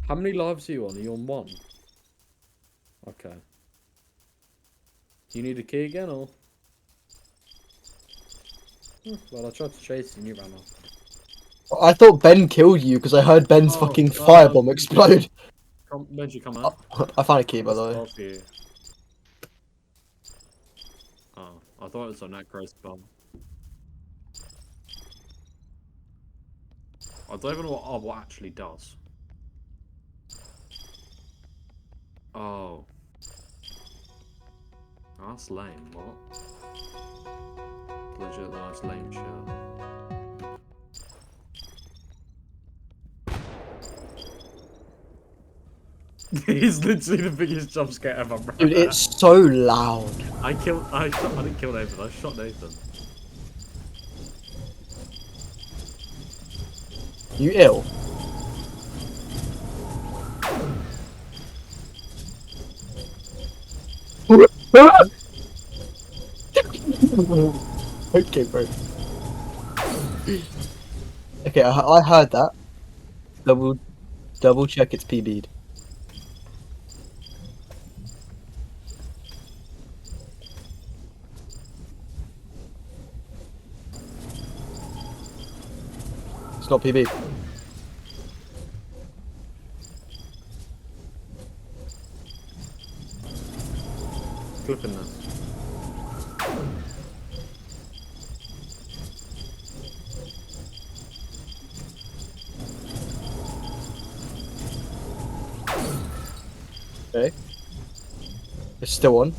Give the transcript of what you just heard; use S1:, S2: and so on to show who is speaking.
S1: How many lives are you on? Are you on 1? Okay. Do you need a key again, or? Well, I tried to chase you and you ran off.
S2: I thought Ben killed you because I heard Ben's fucking firebomb explode.
S1: Where'd you come out?
S2: I found a key, by the way.
S1: Off you. Oh, I thought it was on Erkryte's bomb. I don't even know what what actually does. Oh. That's lame, what? Legit, that's lame shit. He's literally the biggest jump scare ever, bro.
S2: Dude, it's so loud.
S1: I didn't kill Nathan, I shot Nathan.
S2: You ill? Okay, bro. Okay, I heard that. Double check it's pbed. It's not pb.
S1: Flipping this.
S2: Okay. It's still on.